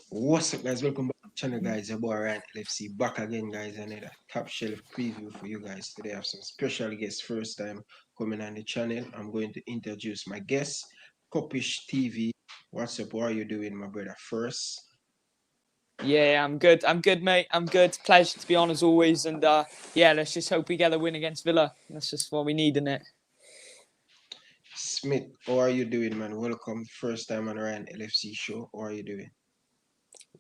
What's up, guys? Welcome back to the channel, guys. Your boy Ryan LFC back again, guys. Another top shelf preview for you guys today. I have some special guests, first time coming on the channel. I'm going to introduce my guest, Copish TV. What's up? How are you doing, my brother? First, Yeah, I'm good. I'm good, mate. I'm good. Pleasure to be on as always. And yeah, let's just hope we get a win against Villa. That's just what we need in it. Smith. How are you doing, man? Welcome, first time on Ryan LFC show. How are you doing?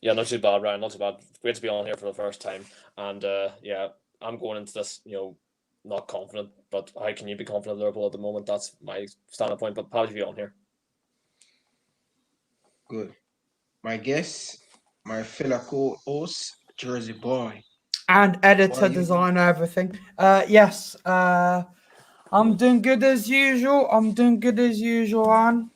Yeah, not too bad, Ryan. Not too bad. Great to be on here for the first time. And yeah, I'm going into this, not confident. But how can you be confident in Liverpool at the moment? That's my standard point. But happy to be on here. Good. My guest, my fellow co-host, Jersey Boy. And How are editor, you doing? designer, everything. Yes, I'm doing good as usual. Anne.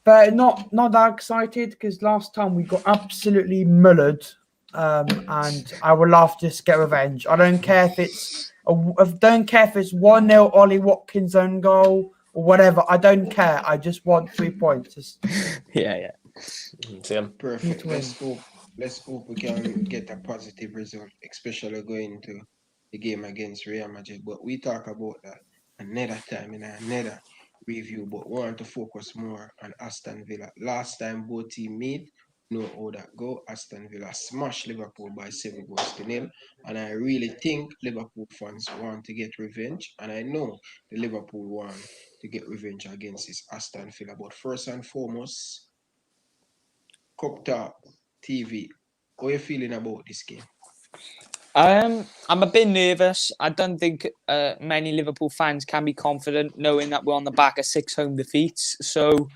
But not that excited because last time we got absolutely mullered. And I would love to just get revenge. I don't care if it's I don't care if it's 1-0 Ollie Watkins own goal or whatever. I don't care. I just want 3 points. Just Yeah. Same. Perfect. to win. Let's hope we can get a positive result, especially going to the game against Real Madrid. But we talk about that another time in another review. But we want to focus more on Aston Villa. Last time both team meet, know how that go. Aston Villa smashed Liverpool by 7 goals to nil. And I really think Liverpool fans want to get revenge. And I know the Liverpool want to get revenge against this Aston Villa. But first and foremost, Cup Talk TV. How are you feeling about this game? I'm a bit nervous. I don't think many Liverpool fans can be confident knowing that we're on the back of 6 home defeats. So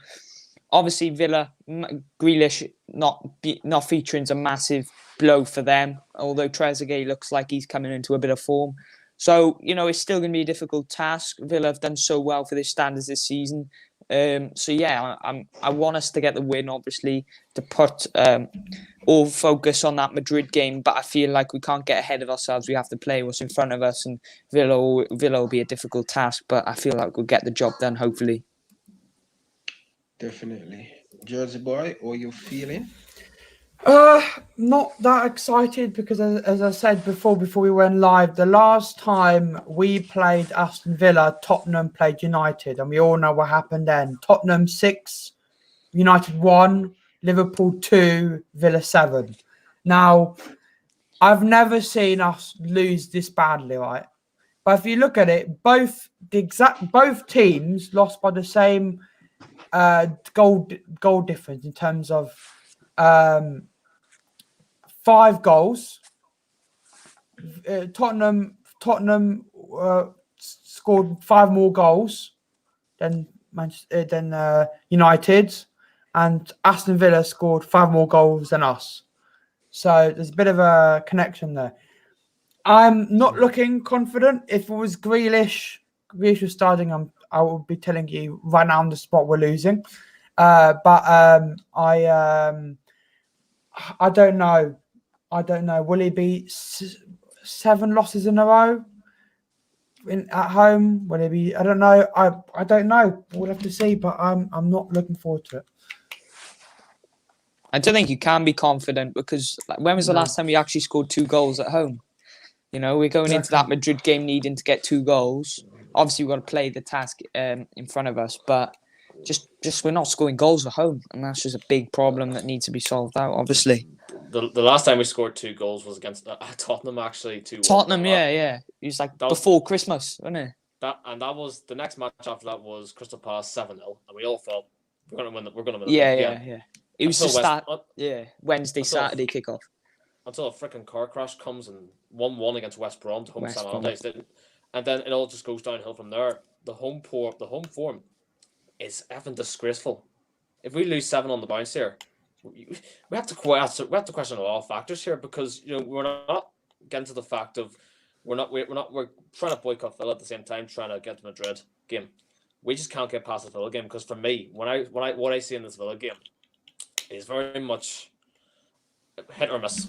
obviously Villa, Grealish not featuring is a massive blow for them. Although Trezeguet looks like he's coming into a bit of form. So, it's still going to be a difficult task. Villa have done so well for their standards this season. So yeah, I want us to get the win, obviously, to put all focus on that Madrid game. But I feel like we can't get ahead of ourselves. We have to play what's in front of us, and Villa will be a difficult task. But I feel like we'll get the job done, hopefully. Definitely. Jersey boy, how are you feeling? Not that excited because, as I said before we went live, the last time we played Aston Villa, Tottenham played United, and we all know what happened then. Tottenham 6, United 1, Liverpool 2, Villa 7. Now, I've never seen us lose this badly, right? But if you look at it, both teams lost by the same goal difference in terms of 5 goals. Tottenham scored 5 more goals than United, and Aston Villa scored 5 more goals than us. So there's a bit of a connection there. I'm not looking confident. If it was Grealish was starting, I would be telling you right now on the spot we're losing. But I don't know. Will it be 7 losses in a row at home? Will it be? I don't know. I don't know. We'll have to see. But I'm not looking forward to it. I don't think you can be confident because when was the last time we actually scored 2 goals at home? We're going into that Madrid game needing to get 2 goals. Obviously, we've got to play the task in front of us, but just we're not scoring goals at home, and that's just a big problem that needs to be solved out, obviously. The last time we scored 2 goals was against Tottenham, actually. 2-1. Tottenham, yeah. It was like before Christmas, wasn't it? That was the next match after that was Crystal Palace 7-0, and we all thought we're gonna win the game. Yeah. It was just Wednesday, until- Saturday kickoff. Until a freaking car crash comes and 1-1 against West Brom to home Sam Allardyce didn't, and then it all just goes downhill from there. The home form is effing disgraceful. If we lose 7 on the bounce here, we have to question a lot of factors here because we're not getting to the fact of we're trying to boycott Villa at the same time trying to get the Madrid game. We just can't get past the Villa game because for me, what I see in this Villa game is very much hit or miss.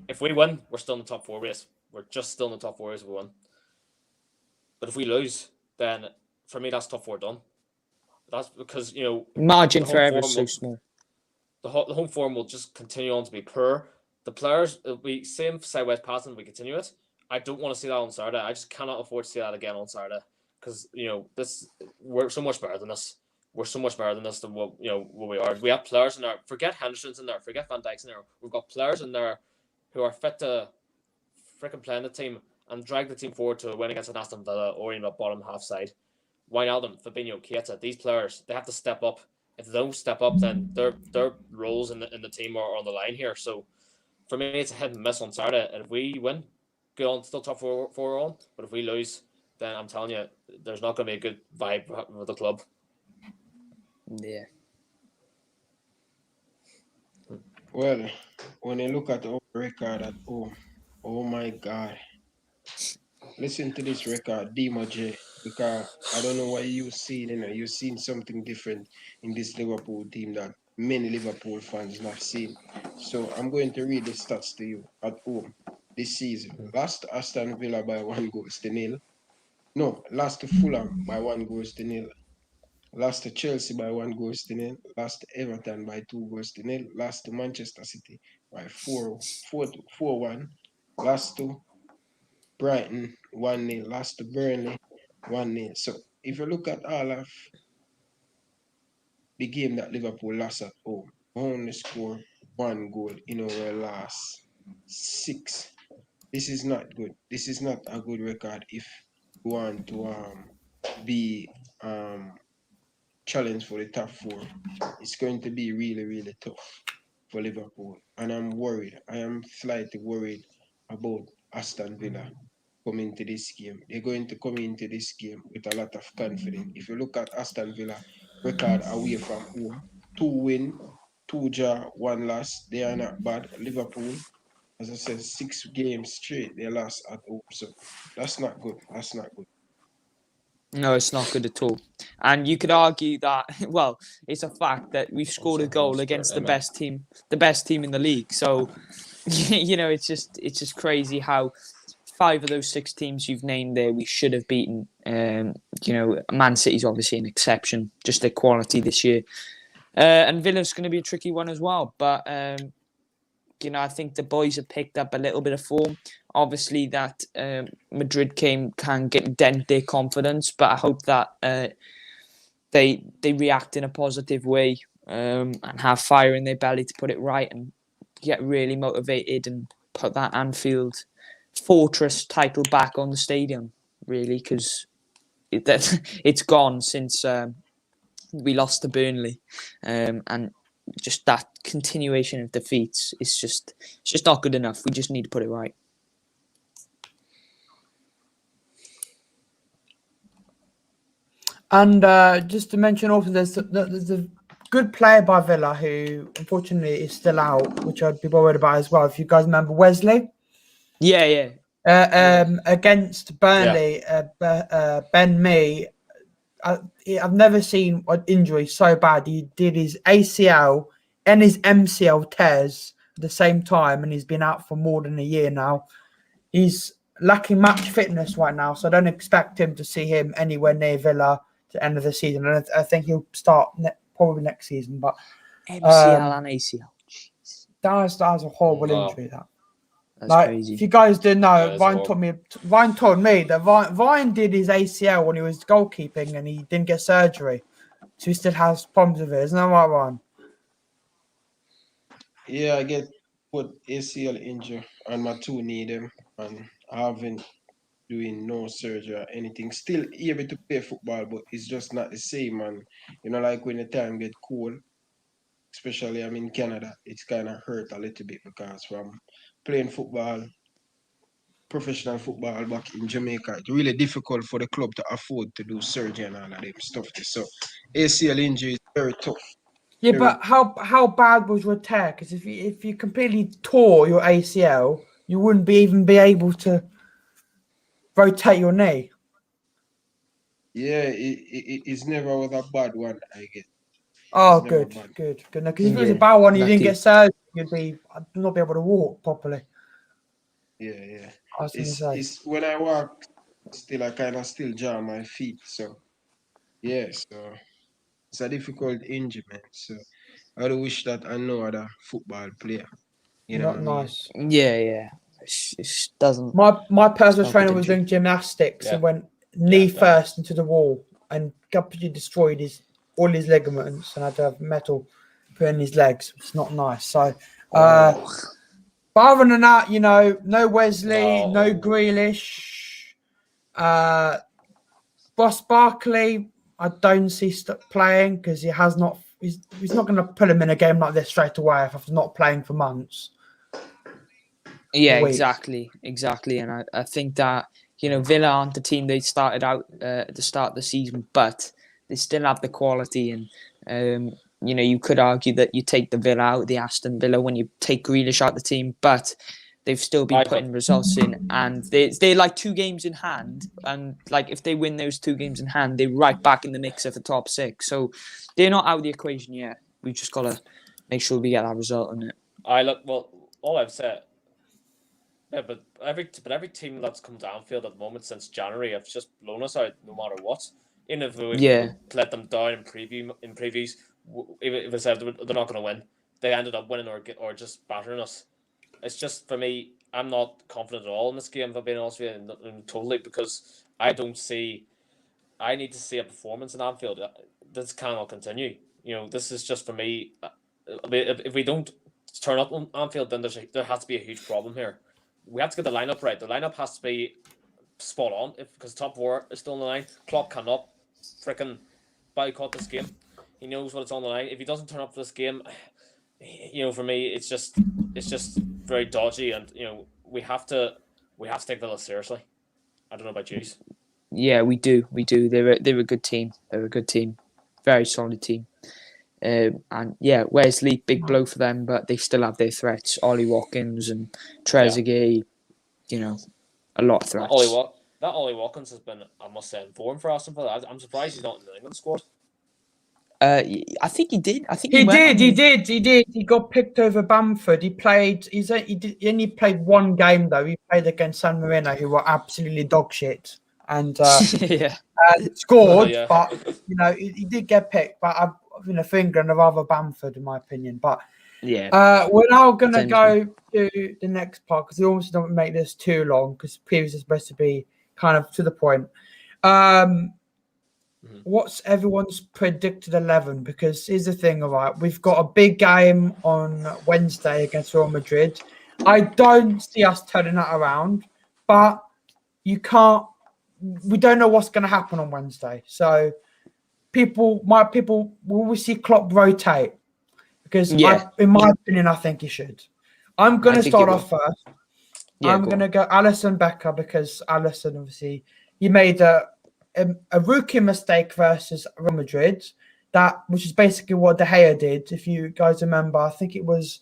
If we win, we're still in the top 4 race. We're just still in the top 4 race if we win. But if we lose, then for me that's top 4 done. That's because margin for error is so small. the home form will just continue on to be poor. The players, we same sideways passing, we continue it. I don't want to see that on Saturday. I just cannot afford to see that again on Saturday because we're so much better than this. We're so much better than this than what we are. We have players in there. Forget Henderson's in there. Forget Van Dijk's in there. We've got players in there who are fit to freaking play in the team and drag the team forward to a win against an Aston Villa or even a bottom half side. Wijnaldum, Fabinho, Keita, these players, they have to step up. If they don't step up, then their roles in the team are on the line here. So for me, it's a hit and miss on Saturday. And if we win, good on, still top four on. But if we lose, then I'm telling you, there's not going to be a good vibe with the club. Yeah. Well, when you look at our record at home, oh my God. Listen to this record, Demo J, because I don't know what you've seen, you've seen something different in this Liverpool team that many Liverpool fans not seen. So I'm going to read the stats to you at home this season. Lost to Aston Villa by 1-0. No, lost to Fulham by 1-0. Lost to Chelsea by 1-0. Lost to Everton by 2-0. Lost to Manchester City by 4-1. Lost to Brighton 1-0. Lost to Burnley 1-0. So if you look at all of the game that Liverpool lost at home, we only scored 1 goal in our last 6. This is not good. This is not a good record if we want to be challenged for the top 4. It's going to be really, really tough for Liverpool. And I'm worried. I am slightly worried about Aston Villa coming to this game. They're going to come into this game with a lot of confidence. If you look at Aston Villa record away from home, 2 win, 2 draw, 1 loss. They are not bad. Liverpool, as I said, 6 games straight they lost at home. So that's not good. That's not good. No, it's not good at all. And you could argue that, well, it's a fact that we've scored a goal against the best team in the league. So, it's just crazy how 5 of those 6 teams you've named there we should have beaten. Man City's obviously an exception, just their quality this year. And Villa's going to be a tricky one as well. But, I think the boys have picked up a little bit of form. Obviously, that Madrid can dent their confidence, but I hope that they react in a positive way and have fire in their belly to put it right and get really motivated and put that Anfield Fortress title back on the stadium, really, because it's gone since we lost to Burnley, and just that continuation of defeats is just not good enough. We just need to put it right. And just to mention also, there's a good player by Villa who unfortunately is still out, which I'd be worried about as well. If you guys remember Wesley, Yeah. Against Burnley, Ben Mee. I've never seen an injury so bad. He did his ACL and his MCL tears at the same time, and he's been out for more than a year now. He's lacking match fitness right now, so I don't expect him to see him anywhere near Villa to the end of the season. And I think he'll start probably next season. But MCL and ACL. Jeez. That was a horrible injury. That's crazy. If you guys didn't know, Ryan told me that Ryan did his ACL when he was goalkeeping and he didn't get surgery. So he still has problems with it. Isn't that right, Ryan? Yeah, I get put ACL injury and my 2 knee them, and I haven't doing no surgery or anything. Still able to play football, but it's just not the same. And like when the time get cold, especially I'm in Canada, it's kind of hurt a little bit because from playing football, professional football back in Jamaica, it's really difficult for the club to afford to do surgery and all of them stuff. So ACL injury is very tough. Yeah, but how bad was your tear? Because if you completely tore your ACL, you wouldn't even be able to rotate your knee. Yeah, it's never was a bad one, I guess. Oh, good. No, because if it was a bad one, you didn't get surgery, you'd not be able to walk properly. Yeah. I was going to say. It's when I walk, I kind of still jam my feet. So, yeah, so it's a difficult injury, man. So, I do wish that I know other football player. You know what Not I mean? nice. Yeah. It doesn't. My personal Not trainer good was injury. doing gymnastics Yeah. and went knee Yeah. first into the wall and completely destroyed all his ligaments and had to have metal put in his legs. It's not nice. So, Oh, but other than that, no Wesley, no No. Grealish, Ross Barkley. I don't see playing because he has not. He's not going to put him in a game like this straight away after not playing for months. yeah, Weeks. exactly. And I think that Villa aren't the team they started out at the start of the season, but they still have the quality. And you could argue that you take the Villa out, the Aston Villa, when you take Grealish out the team, but they've still been putting results in, and they're like 2 games in hand, and like if they win those 2 games in hand, they're right back in the mix of the top 6. So they're not out of the equation yet. We've just got to make sure we get that result in it. All I've said. Yeah, but every team that's come downfield at the moment since January have just blown us out no matter what. Even if we Yeah. let them down in previews, even if we said they're not going to win, they ended up winning or just battering us. It's just for me, I'm not confident at all in this game. If I'm being honest with you, totally, because I don't see. I need to see a performance in Anfield. This cannot continue. This is just for me. If we don't turn up on Anfield, then there has to be a huge problem here. We have to get the lineup right. The lineup has to be spot on because top 4 is still on the line. Klopp cannot freaking boycott this game. He knows what it's on the line. If he doesn't turn up for this game, for me, it's just very dodgy, and we have to take Villa seriously. I don't know about you. Yeah, we do. They're a good team. They're a good team, very solid team. And yeah, Wesley, big blow for them, but they still have their threats. Ollie Watkins and Trezeguet, a lot of threats. Ollie Watkins has been, I must say, in form for Aston Villa. I'm surprised he's not in the England squad. I think he did. I think He went did. He got picked over Bamford. He only played 1 game though. He played against San Marino, who were absolutely dog shit, and yeah. scored. Yeah. But he did get picked. But for England, I'd rather Bamford in my opinion. But Yeah. we're now gonna Potentially. go to the next part because we almost don't make this too long because previous is supposed to be kind of to the point. What's everyone's predicted 11? Because here's the thing, all right, we've got a big game on Wednesday against Real Madrid. I don't see us turning that around, but we don't know what's going to happen on Wednesday. So will we see Klopp rotate? Because in my opinion, I think he should. I'm going to start off first. Yeah, I'm going to go Alisson Becker because Alisson, obviously, he made a rookie mistake versus Real Madrid, which is basically what De Gea did. If you guys remember, I think it was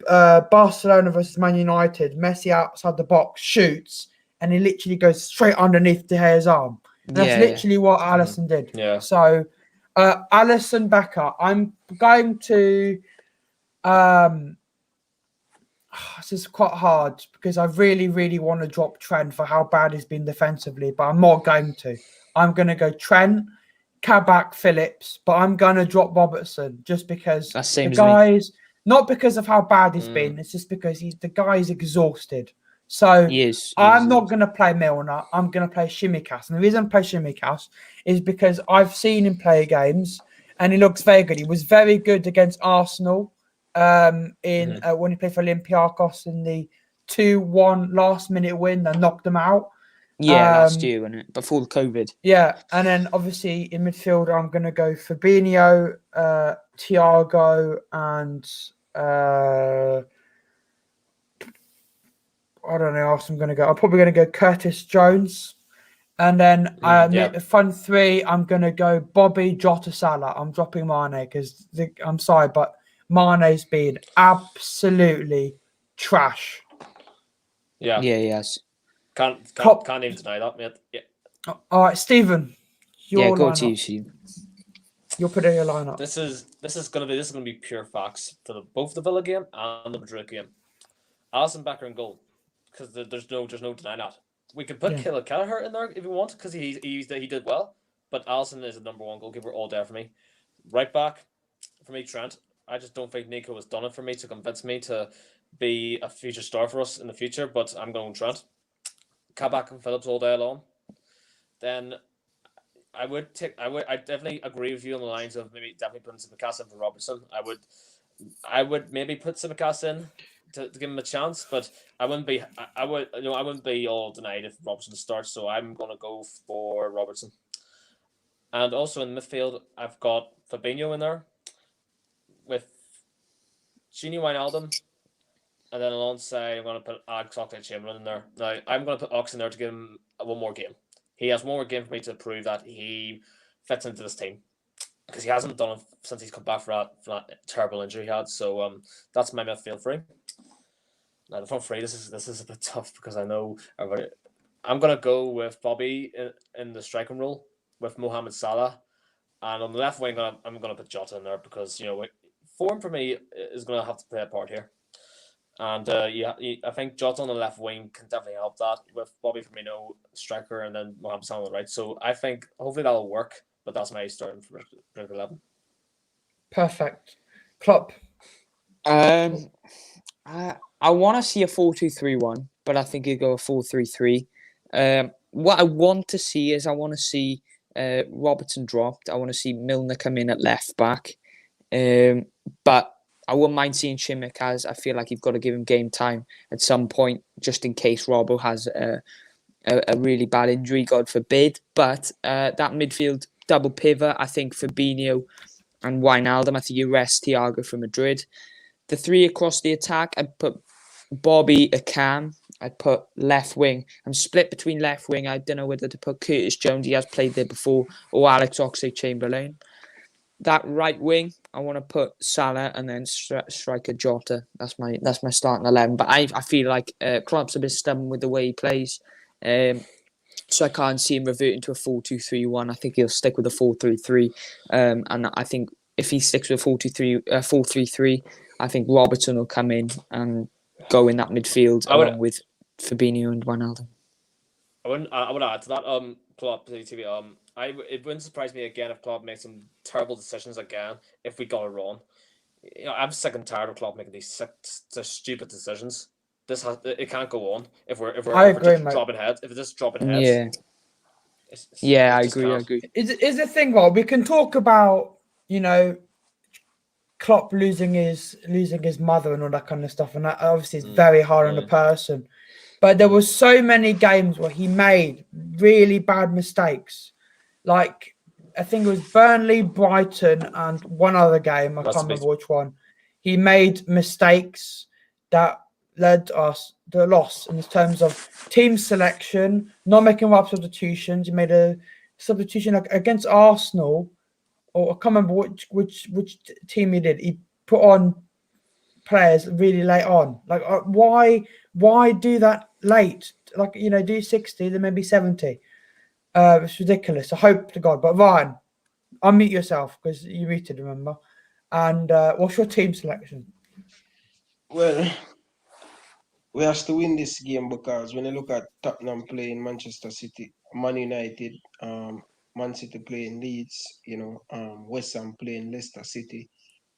Barcelona versus Man United. Messi outside the box shoots, and he literally goes straight underneath De Gea's arm. And that's literally what Alisson did. Yeah. So, Alisson Becker, I'm going to. This is quite hard because I really, really want to drop Trent for how bad he's been defensively, but I'm not going to. I'm going to go Trent, Kabak, Phillips, but I'm going to drop Robertson just because the guy's not because of how bad he's been. It's just because the guy's exhausted. So I'm not going to play Milner. I'm going to play Shimikas. And the reason I play Shimikas is because I've seen him play games and he looks very good. He was very good against Arsenal when he played for Olympiacos in the 2-1 last minute win that knocked them out. Yeah, last year, wasn't it? Before the COVID. Yeah, and then obviously in midfield, I'm going to go Fabinho, Thiago, and I don't know how else I'm going to go. I'm probably going to go Curtis Jones. And then front 3, I'm going to go Bobby, Jota, Salah. I'm dropping Mane because I'm sorry, but Mane's been absolutely trash. Yeah. Yeah, yes. Can't even deny that, mate. Yeah. All right, Stephen. Go to you, Stephen. You're putting your lineup. This is gonna be pure facts for both the Villa game and the Madrid game. Alisson Becker in goal, because there's no denying that. We could put Kelleher in there if we want, because he did well. But Alisson is the number 1 goalkeeper all day for me. Right back for me, Trent. I just don't think Nico has done it for me to convince me to be a future star for us in the future. But I'm going Trent, Kabak and Phillips all day long. Then I definitely agree with you on the lines of maybe definitely putting Simicast in for Robertson. I would maybe put Simicast in to give him a chance, but I wouldn't be all denied if Robertson starts. So I'm gonna go for Robertson. And also in midfield, I've got Fabinho in there with Gini Wijnaldum, and then alongside I'm gonna put Alex Oxlade-Chamberlain in there. Now I'm gonna put Ox in there to give him one more game. He has one more game for me to prove that he fits into this team because he hasn't done it since he's come back for that terrible injury he had. So that's my midfield three. Now the front three, this is a bit tough because I know everybody. I'm gonna go with Bobby in the striking role with Mohamed Salah, and on the left wing I'm gonna put Jota in there because form for me is gonna have to play a part here. And I think Jota on the left wing can definitely help that with Bobby Firmino striker and then Mohamed Salah on the right. So I think hopefully that'll work. But that's my starting for 11. Perfect. Klopp. I want to see a 4-2-3-1, but I think you go a 4-3-3. What I want to see is Robertson dropped. I want to see Milner come in at left back. But I wouldn't mind seeing Tsimikas. I feel like you've got to give him game time at some point, just in case Robbo has a really bad injury, God forbid. But that midfield double pivot, I think Fabinho and Wijnaldum, I think you rest Thiago for Madrid. The three across the attack, I'd put Bobby a Cam. I'd put left wing. I'm split between left wing. I don't know whether to put Curtis Jones, he has played there before, or Alex Oxlade-Chamberlain. That right wing, I want to put Salah and then striker Jota. That's my starting 11. But I feel like Klopp's a bit stubborn with the way he plays. So I can't see him reverting to a 4-2-3-1. I think he'll stick with a 4-3-3. And I think if he sticks with a 4-3-3, I think Robertson will come in and go in that midfield along with Fabinho and Wijnaldum. I would add to that. Klopp TV. It wouldn't surprise me again if Klopp makes some terrible decisions again if we got it wrong. I'm sick and tired of Klopp making these stupid decisions. It can't go on if we're just dropping heads. If it's just dropping heads. I agree. Is the thing, well, we can talk about Klopp losing his mother and all that kind of stuff, and that obviously is very hard on a person. But there were so many games where he made really bad mistakes. Like, I think it was Burnley, Brighton, and one other game. I can't remember which one. He made mistakes that led us the loss in terms of team selection, not making right substitutions. He made a substitution against Arsenal, or I can't remember which team he did. He put on players really late on. Like, why do that late? Like, do 60, then maybe 70. It's ridiculous. I hope to God. But Ryan, unmute yourself because you muted, remember? And what's your team selection? Well, we have to win this game because when you look at Tottenham playing Manchester City, Man United, Man City playing Leeds, West Ham playing Leicester City,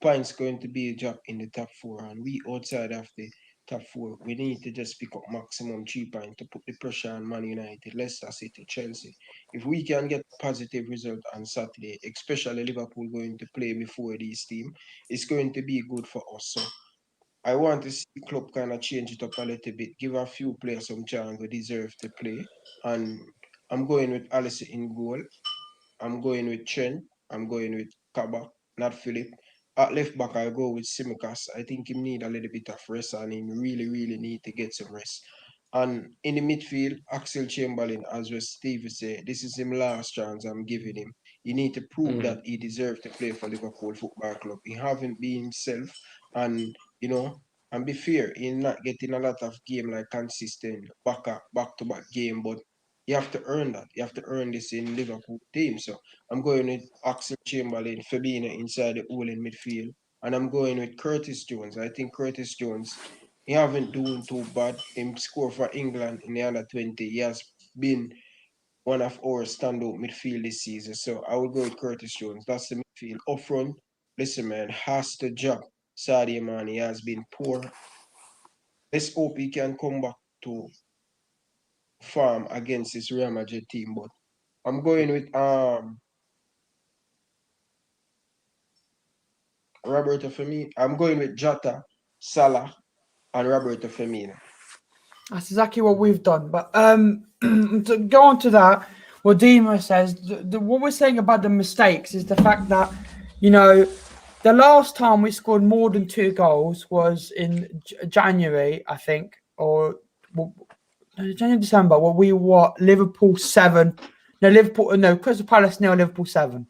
points going to be a drop in the top four, and we outside of the top four, we need to just pick up maximum 3 points to put the pressure on Man United, Leicester City, Chelsea. If we can get a positive result on Saturday, especially Liverpool going to play before this team, it's going to be good for us. So I want to see the club kind of change it up a little bit, give a few players some chance who deserve to play. And I'm going with Alice in goal. I'm going with Trent. I'm going with Kaba, not Philip. At left back, I'll go with Simicas. I think he need a little bit of rest and he really, really need to get some rest. And in the midfield, Axel Chamberlain, as well Steve said, this is him last chance I'm giving him. He need to prove that he deserves to play for Liverpool Football Club. He haven't been himself, and and be fair, he's not getting a lot of game like consistent back to back game, but you have to earn that. You have to earn this in Liverpool team. So I'm going with Axel Chamberlain, Fabinho inside the hole in midfield, and I'm going with Curtis Jones. I think Curtis Jones, he haven't doing too bad. Him score for England in the under 20. He has been one of our standout midfield this season. So I will go with Curtis Jones. That's the midfield. Up front, listen, man, has to drop Sadio Mane. He has been poor. Let's hope he can come back to farm against this Real Madrid team. But I'm going with Roberto Firmino. I'm going with Jota, Salah, and Roberto Firmino. That's exactly what we've done. But to go on to that, what Dima says, what we're saying about the mistakes is the fact that, the last time we scored more than 2 goals was in January, I think, or January, December, where we were Liverpool 7. No, Crystal Palace 0, Liverpool 7.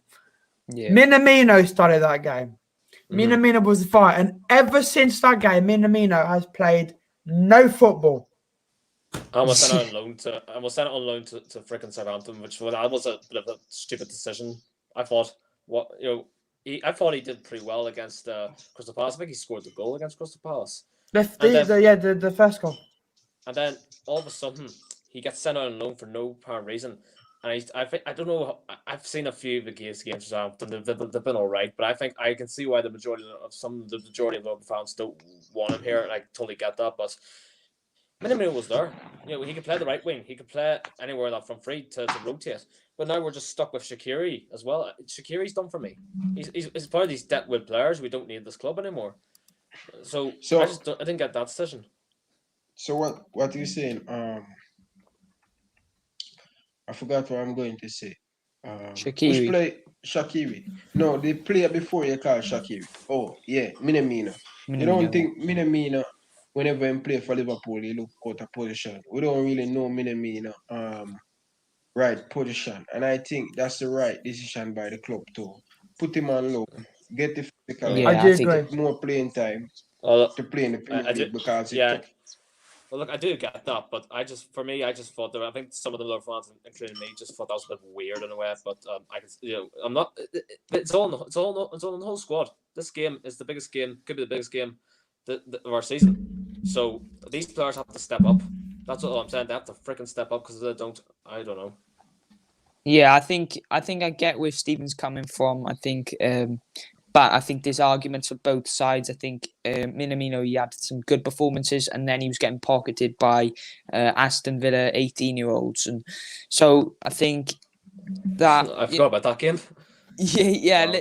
Yeah. Minamino started that game. Minamino was the fire. And ever since that game, Minamino has played no football. I was sent on loan to freaking Southampton, which that was a bit of a stupid decision. I thought I thought he did pretty well against Crystal Palace. I think he scored the goal against Crystal Palace. The first goal. And then all of a sudden he gets sent out on loan for no apparent reason. And I don't know. I've seen a few of the games for Southampton. They've been all right, but I think I can see why the majority of Liverpool fans don't want him here, and I totally get that. But Minamino was there. He could play the right wing. He could play anywhere that from free to rotate. But now we're just stuck with Shaqiri as well. Shaqiri's done for me. He's part of these debt-with players. We don't need this club anymore. So I didn't get that decision. So what are you saying? I forgot what I'm going to say. Shaqiri. Which play Shaqiri? No, the player before you call Shaqiri. Oh yeah, Minamino. You don't think Minamino, whenever he play for Liverpool, he look out of position. We don't really know Minamino right position, and I think that's the right decision by the club to put him on low, get the physical, I do agree. more playing time to play in the Premier League because Well, look, I do get that, but I just thought that I think some of the other fans, including me, just thought that was a bit weird in a way. But I can, I'm not. It's all in the whole squad. This game is the biggest game, could be the biggest game of our season. So these players have to step up. That's all I'm saying. They have to freaking step up because if they don't, I don't know. Yeah, I think I get where Stephen's coming from. I think. But I think there's arguments for both sides. I think Minamino, he had some good performances, and then he was getting pocketed by Aston Villa 18-year-olds. And so I think that... I forgot about that game.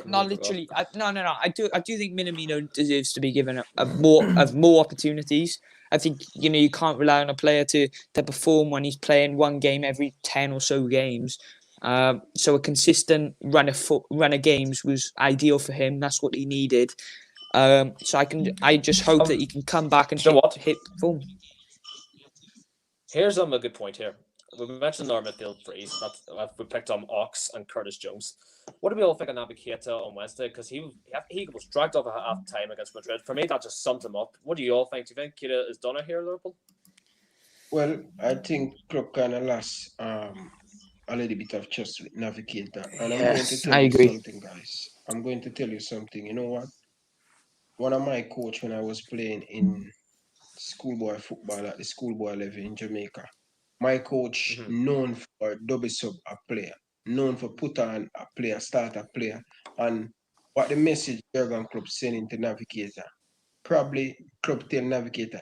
Not literally. No. I do think Minamino deserves to be given more opportunities. I think, you can't rely on a player to perform when he's playing one game every 10 or so games. So a consistent run of games was ideal for him. That's what he needed. So I just hope that he can come back and hit form. Here's a good point here. We mentioned our midfield freeze. We picked on Ox and Curtis Jones. What do we all think of Naby Keita on Wednesday? Because he was dragged off at half time against Madrid. For me, that just sums him up. What do you all think? Do you think Keita is done it here, Liverpool? Well, I think club kind of lost a little bit of trust with Naby Keita. And I'm going to tell you something, guys. I'm going to tell you something. You know what? One of my coach when I was playing in schoolboy football at the schoolboy level in Jamaica, my coach known for double sub a player, known for put on a player, start a player. And what the message Jurgen Club sending to Naby Keita, probably club tell Naby Keita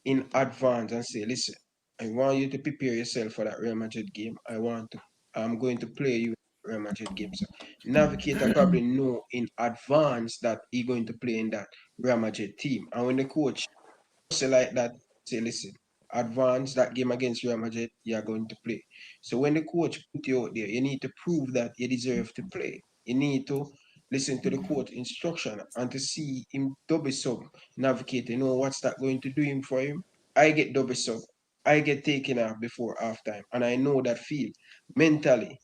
in advance and say, listen, I want you to prepare yourself for that Real Madrid game. I'm going to play you in the Real Madrid game. So Naby Keita probably know in advance that he's going to play in that Real Madrid team. And when the coach say like that, say, listen, advance that game against Real Madrid, you are going to play. So when the coach put you out there, you need to prove that you deserve to play. You need to listen to the coach instruction and to see him double sub navigate. You know what's that going to do him for him? I get double sub. I get taken off before halftime. And I know that feel. Mentally,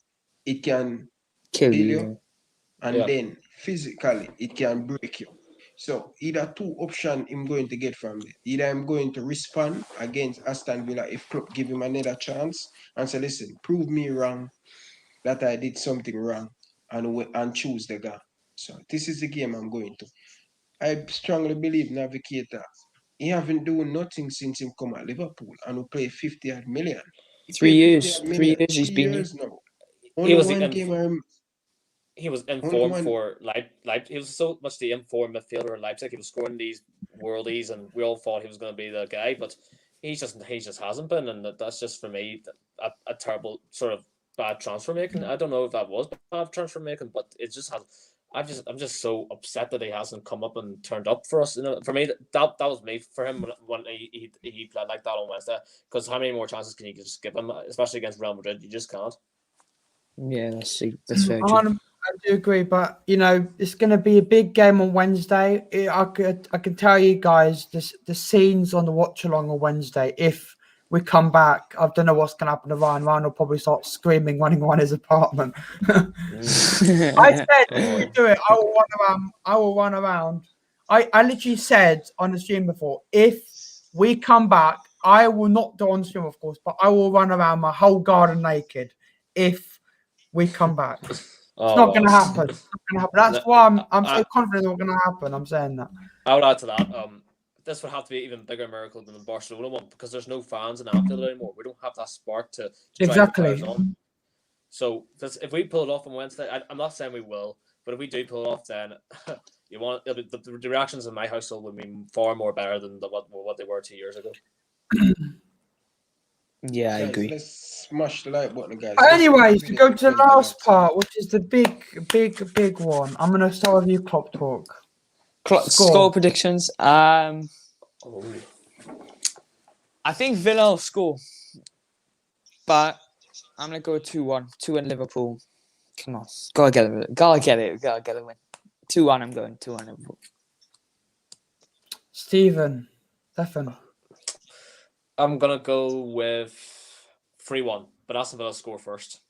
it can kill you. And then physically, it can break you. So either two options I'm going to get from it. Either I'm going to respond against Aston Villa if club give him another chance and say, listen, prove me wrong that I did something wrong and choose the guy. So this is the game I'm going to. I strongly believe Naby Keita, he haven't done nothing since him come at Liverpool and we play 50 million. 3 years. 3 years he's been now. Only one game he was in Only form one. for Leipzig. He was so much the informed midfielder at Leipzig. He was scoring these worldies, and we all thought he was going to be the guy, but he just hasn't been, and that's just for me a terrible sort of bad transfer making. I don't know if that was bad transfer making, but it just has. I'm just so upset that he hasn't come up and turned up for us. You know, for me, that was me for him when he played like that on Wednesday. Because how many more chances can you just give him, especially against Real Madrid? You just can't. Yeah, that's very true. I do agree, but it's going to be a big game on Wednesday. I can tell you guys the scenes on the watch along on Wednesday. If we come back, I don't know what's going to happen to Ryan. Ryan will probably start screaming, running around his apartment. I said, if you do it, I will run around. I will run around. I literally said on the stream before, if we come back, I will not do on stream, of course, but I will run around my whole garden naked if we come back. It's not going to happen. It's not going to happen. That's why I'm so confident it's not going to happen. I'm saying that. I would add to that. This would have to be an even bigger miracle than the Barcelona one because there's no fans in Anfield anymore. We don't have that spark to drive the players on. So if we pull it off on Wednesday, I'm not saying we will, but if we do pull it off, then the reactions in my household will be far more better than what they were 2 years ago. Yeah, I agree. Let's smash the like button, guys. Anyways, to go to the last part, which is the big one. I'm going to start with you, Klopp Talk. Score predictions. I think Villa will score, but I'm going to go 2-1. 2-1 Liverpool. Come on. Gotta get it. Gotta get a win. 2-1, I'm going. 2-1 Liverpool. Stephen. I'm going to go with 3-1, but Aston Villa score first.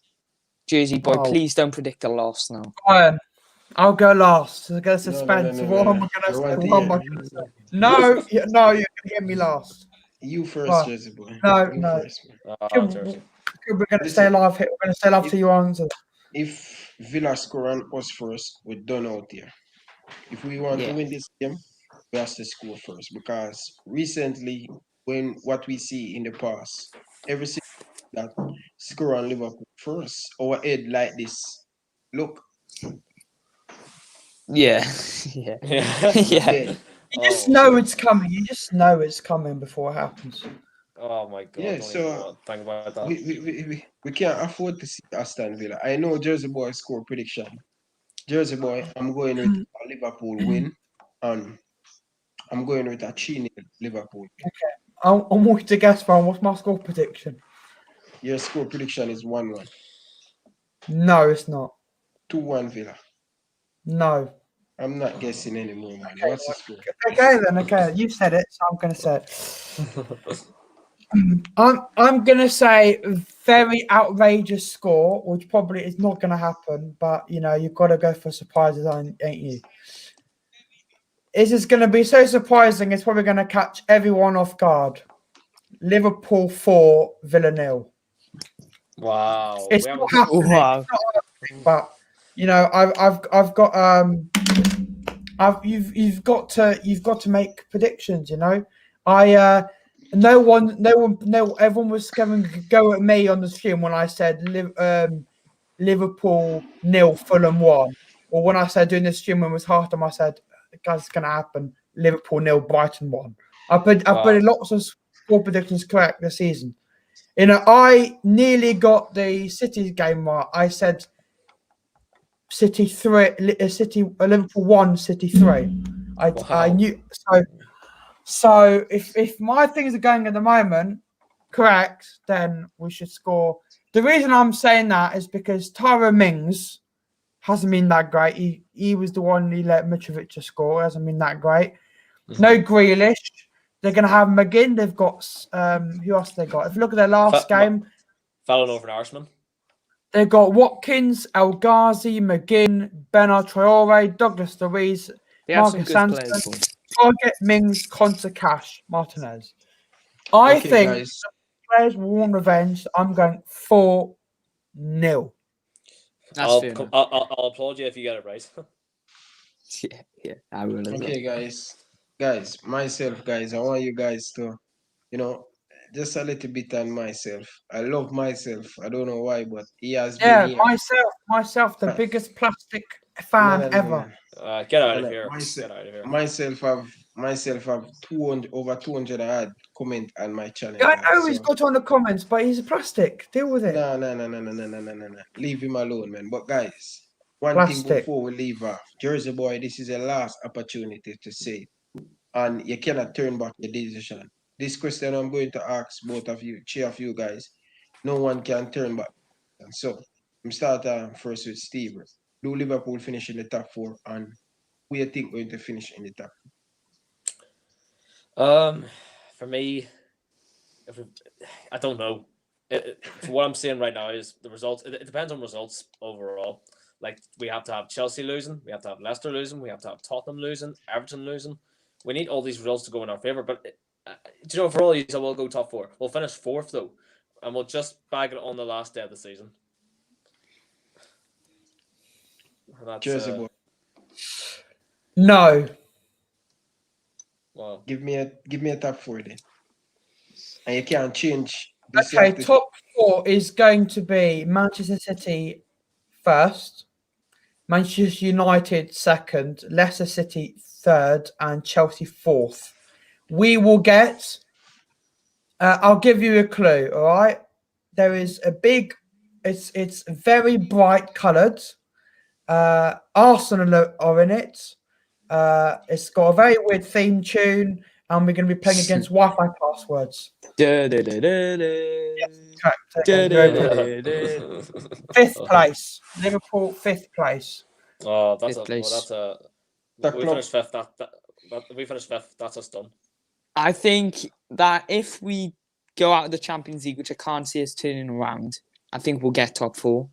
Jersey boy, please don't predict a loss now. I'll go last. I get suspense. What am I going to say? No, you're going to get me last. You first, Jersey boy. No. First, we're going to stay alive here. We're going to stay alive to your answer. If Villa score on us first, we're done out here. If we want to win this game, we have to score first because recently, when what we see in the past, every single that score on Liverpool first, our head like this. Look. Yeah. You just know it's coming. You just know it's coming before it happens. Oh my God! Yeah, so think about that. We can't afford to see Aston Villa. I know Jersey boy score prediction. Jersey boy, I'm going with a Liverpool win, and I'm going with a 3-0 Liverpool. Okay, I'm walking to Gaspar. What's my score prediction? Your score prediction is 1-1. No, it's not. 2-1 Villa. No. I'm not guessing anymore, man. Okay, what's the score? Okay. You said it, so I'm going to say it. I'm going to say very outrageous score, which probably is not going to happen, but, you've got to go for surprises, ain't you? This is going to be so surprising, it's probably going to catch everyone off guard. Liverpool 4, Villa 0. Wow. It's not happening. Wow. But I've got you've got to make predictions. Everyone was going to go at me on the stream when I said Liverpool 0, Fulham 1, or when I said doing the stream when it was halftime, I said, guys, it's going to happen. Liverpool 0, Brighton 1. I put lots of score predictions correct this season. I nearly got the City game right. I said City 3, Liverpool 1, City 3. I knew so. If my things are going at the moment correct, then we should score. The reason I'm saying that is because Tyrone Mings hasn't been that great. He was the one who let Mitrovic score. Hasn't been that great. Mm-hmm. No Grealish. They're going to have McGinn. They've got who else they got? If you look at their last game, Fallon over an Arsenal. They've got Watkins, El Ghazi, McGinn, Bernard Traore, Douglas Luiz, Marcus Sanson, Target, Mings, Conte, Cash, Martinez. I think the players will want revenge. I'm going 4-0. I'll applaud you if you get it right. Yeah, I will. Okay, guys, myself, guys, I want you guys to, just a little bit on myself. I love myself. I don't know why, but he has been Yeah, here. myself, the biggest plastic No, fan no, no, ever. no. Get out And of here. myself, Get out of here. myself have 200 over 200 odd comment on my channel, Yeah, I guys. know he's So got on the comments, but he's a plastic. Deal with it. no, no, no, no, no, no, no, no, no, no. Leave him alone, man. But guys, one thing Plastic. before we leave off, Jersey boy, this is a last opportunity to say, and you cannot turn back the decision. This question I'm going to ask both of you, three of you guys. No one can turn back. And so I'm starting first with Steve. Do Liverpool finish in the top four, and who you think going to finish in the top? For me, I don't know. For what I'm seeing right now is the results. It depends on results overall. Like we have to have Chelsea losing, we have to have Leicester losing, we have to have Tottenham losing, Everton losing. We need all these results to go in our favor. But do you know, for all these, I will go top four. We'll finish fourth though, and we'll just bag it on the last day of the season. That's Jersey boy, No. well, give me a top four then, and you can't change this. You Okay, have to top four is going to be Manchester City first, Manchester United second, Leicester City third, and Chelsea fourth. We will get. I'll give you a clue. All right, there is a big. It's very bright coloured. Arsenal are in it. It's got a very weird theme tune, and we're going to be playing against Wi-Fi passwords. Correct. Fifth place, Liverpool. Fifth place. oh, that's Fifth a place. well, that's a. Top We club. finished fifth. That we finished fifth. That's us done. I think that if we go out of the Champions League, which I can't see us turning around, I think we'll get top four.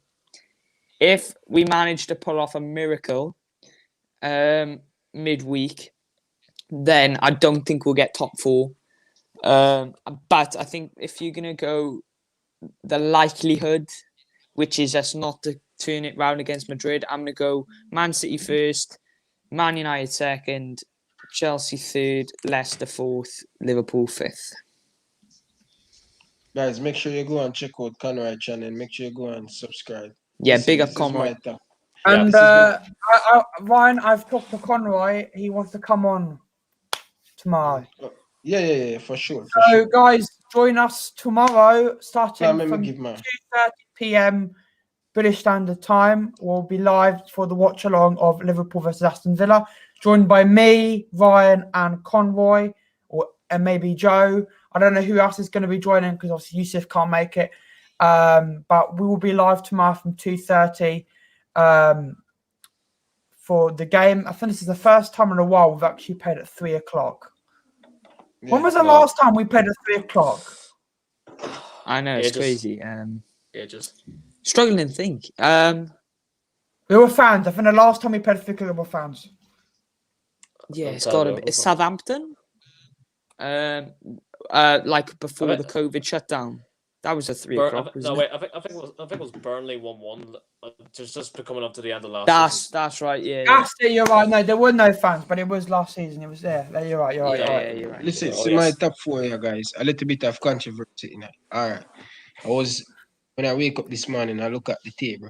If we manage to pull off a miracle midweek, then I don't think we'll get top four. But I think if you're going to go the likelihood, which is us not to turn it round against Madrid, I'm going to go Man City first, Man United second, Chelsea third, Leicester fourth, Liverpool fifth. Guys, make sure you go and check out Conroy channel. Make sure you go and subscribe. Yeah, Listen, big up this is my Conroy. top. Yeah, And this is Ryan, I've talked to Conroy. He wants to come on tomorrow. Yeah, for sure. So, guys, join us tomorrow, starting Let me from give my 2:30 p.m. British Standard Time. We'll be live for the watch along of Liverpool versus Aston Villa, joined by me, Ryan, and Conroy, and maybe Joe. I don't know who else is going to be joining because obviously Yusuf can't make it. But we will be live tomorrow from 2:30 for the game. I think this is the first time in a while we've actually played at 3 o'clock. When was the last time we played at 3 o'clock? I know, it's Ages. crazy. Ages. Struggling to think. We were fans. I think the last time we played at 3 o'clock we were fans. Yeah, it's Don't got tell to me. be Southampton. Like before I the bet- COVID shutdown. That was at 3 o'clock. No, Wasn't wait. it? I think it was Burnley 1-1. Just coming up to the end of last season. That's right. Yeah. That's it, you're right. No, there were no fans, but it was last season. It was there. You're right. You're right. You're right. You're right. Listen, Oh, see yes. my top four here, guys. A little bit of controversy in it. All right. When I wake up this morning, I look at the table.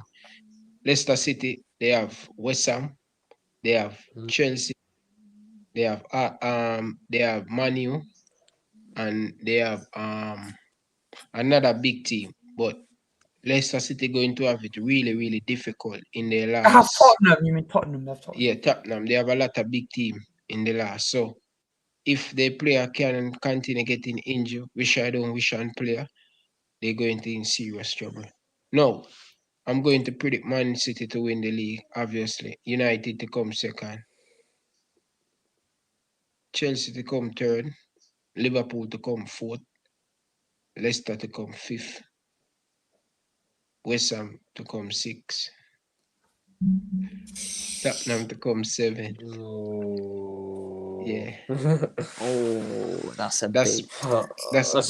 Leicester City, they have West Ham, they have Chelsea, they have Man U, and they have another big team. But Leicester City going to have it really, really difficult in their I have last. Tottenham. You mean Tottenham? They have Tottenham. Yeah, Tottenham. They have a lot of big team in the last. So if the player can continue getting injured, which I don't wish on player, they're going to in serious trouble. No, I'm going to predict Man City to win the league, obviously. United to come second. Chelsea to come third. Liverpool to come fourth. Leicester to come fifth. West Ham to come sixth. Tottenham to come seventh. Yeah. Oh, that's a That's big.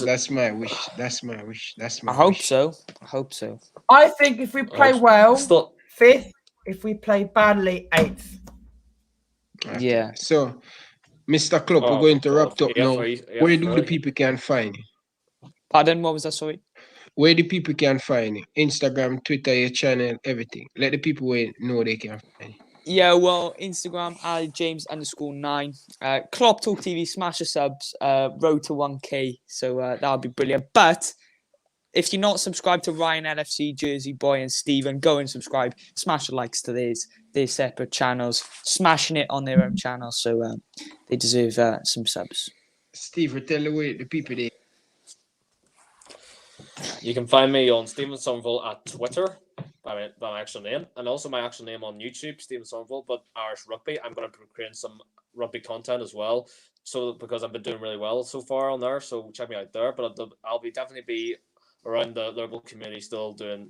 that's my wish. That's my wish. That's my I hope wish. so. I hope so. I think if we play Oh, well, still- fifth. If we play badly, eighth. Okay. Yeah. So, Mr. Club, Oh, we're going to God. wrap up Yeah, now. for you- yeah, Where do for the you. people can find you? Pardon, what was that? Sorry. Where the people can find you? Instagram, Twitter, your channel, everything. Let the people know they can find you. Yeah, well, Instagram, James_9. Klopp Talk TV, smash the subs. Road to 1K. So that'll be brilliant. But if you're not subscribed to Ryan LFC, Jersey Boy, and Steven, go and subscribe. Smash the likes to their separate channels. Smashing it on their own channel. So they deserve some subs. Steve, tell the people there. You can find me on Stephen Somerville at Twitter by my actual name, and also my actual name on YouTube, Stephen Somerville, but Irish Rugby. I'm going to be creating some rugby content as well, so because I've been doing really well so far on there. So check me out there. But I'll be definitely be around the Liverpool community, still doing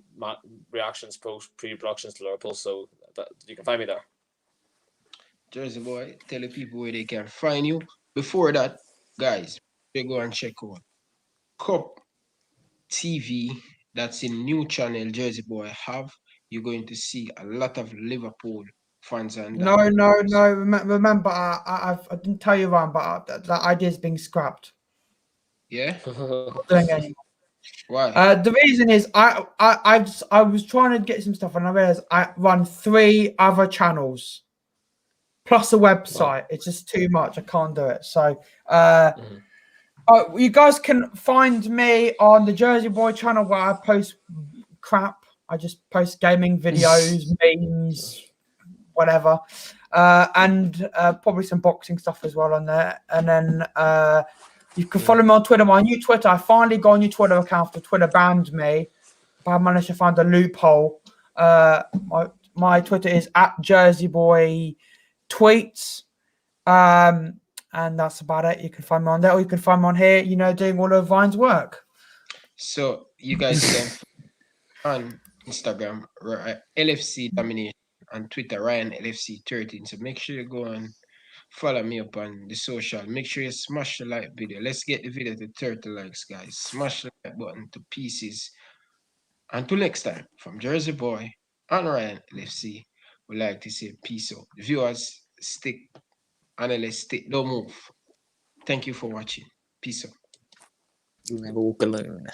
reactions, pre-productions to Liverpool. So you can find me there. Jersey Boy, tell the people where they can find you. Before that, guys, they go and check out Cup TV. That's a new channel Jersey Boy have. You're going to see a lot of Liverpool fans and No. Remember, I didn't tell you, Ryan, but that idea's being scrapped. Yeah. Not doing anymore. Why? The reason is I was trying to get some stuff and I realized I run 3 other channels plus a website. Wow. It's just too much. I can't do it. So you guys can find me on the Jersey Boy channel where I post crap. I just post gaming videos, memes, whatever, and probably some boxing stuff as well on there. And then you can follow me on Twitter. My new Twitter, I finally got a new Twitter account after Twitter banned me, but I managed to find a loophole. My Twitter is at Jersey Boy Tweets. And that's about it. You can find me on there, or you can find me on here, doing all of Vine's work. So you guys can on Instagram, LFC Domination, and Twitter, Ryan LFC 13. So make sure you go and follow me up on the social. Make sure you smash the like video. Let's get the video to 30 likes, guys. Smash the like button to pieces. Until next time, from Jersey Boy and Ryan LFC, we like to say peace out. Viewers, stick, analysts, stick, don't move. Thank you for watching. Peace out. You never walk alone.